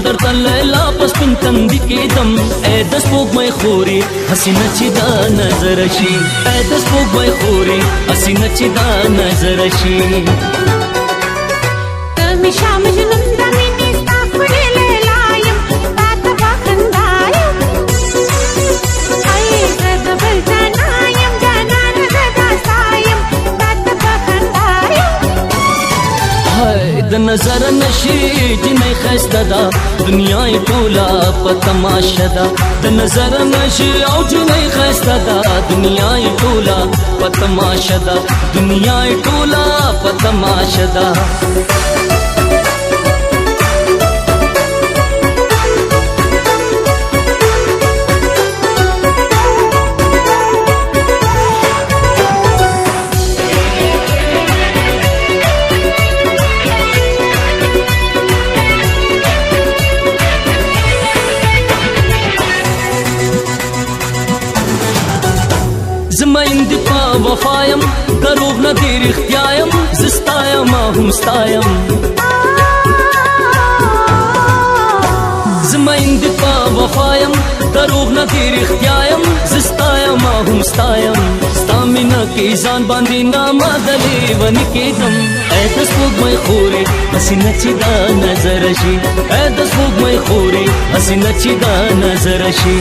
درته لیلا په سپین تندي کېدم ای د سپوږمۍ خورې حسینه چې دا نظر شي ای د سپوږمۍ خورې حسینه چې دا نظر شي ته مې شاه مجنون د مینې ستا ښکلې لیلا یم تا ته به خندا یم ای زه د بل جانا یم جانانه زه دا ستا یم تا ته به خندا یم د نظر نشي جنۍ ښایسته ده دنیا یې ټوله په تماشه ده د نظر نشي او جنۍ ښایسته ده دنیا یې ټوله په تماشه ده دنیا یې ټوله په تماشه ده زما اندی پا وفایم دروغ نه دی رښتیایم زه ستایم هم ستایم زما اندی پا وفایم دروغ نه دی رښتیایم زه ستایم هم ستایم ستا مینه کې ځان باندې نامه د لیوني کېدم ای د سپوږمۍ خورې حسینه چې دا نظر شي ای د سپوږمۍ خورې حسینه چې دا نظر شي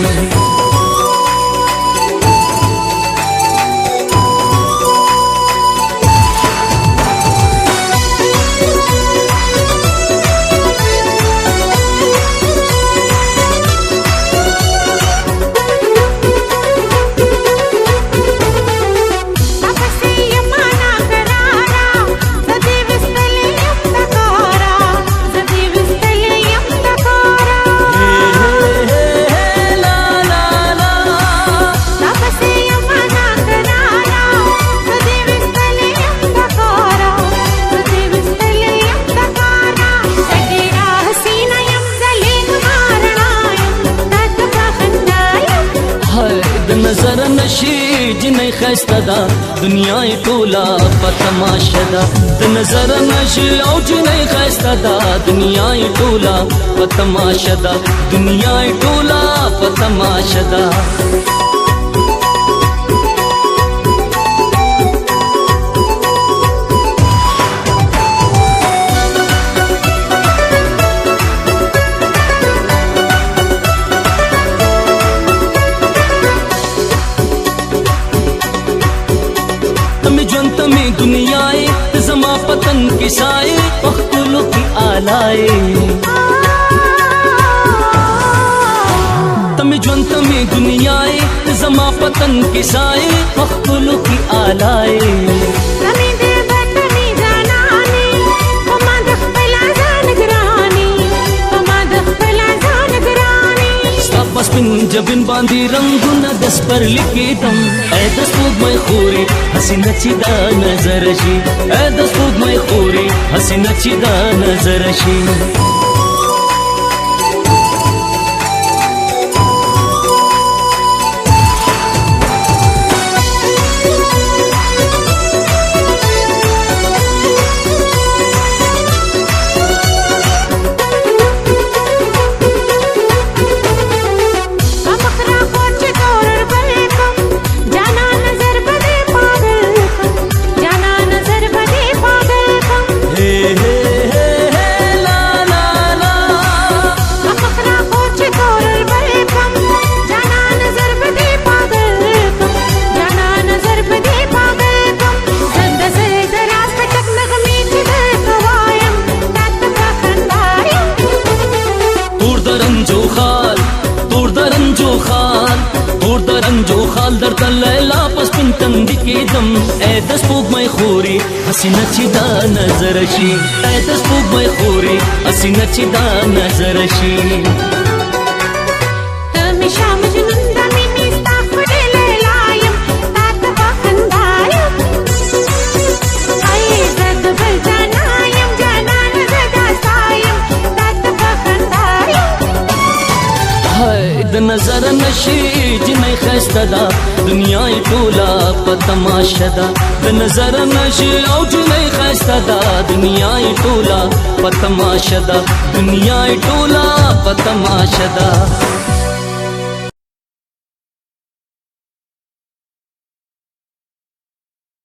نظر نشي جنۍ ښایسته ده دنیا یې ټوله په تماشه ده د نظر نشي او جنۍ ښایسته ده دنیا یې ټوله په تماشه ده دنیا یې ټوله په تماشه ده تمی دنیا ته زما پتن کې سای پختلو کې آلای تمی ژوند تمی دنیا ته زما پتن کې سای پختلو کې آلای تمی دې بتمی جاناني په ما د خپل ځان ګراني په ما د خپل ځان ګراني ستا په سپین جبین باندې رنګونه د سپرلي کېدم ای د سپوږمۍ خورې حسینه چې دا نظر شي ای د سپوږمۍ خورې حسینه چې دا نظر شي جو خال درته لیلا په سپین تندي کېدم ای د سپوږمۍ خورې حسینه چې دا نظر شي ای د سپوږمۍ خورې حسینه چې دا نظر شي ته مې شاه مجنون د مینې ستا ښکلې لیلا یم تا ته به خندا یم ای زه د بل جانا یم جانانه زه دا ستا یم تا ته به خندا یم د نظر نشي جنې خسته دا دنیا ټولا په تماشا دا د نظر نشي او جنې خسته دا دنیا ټولا په تماشا دا دنیا ټولا په تماشا دا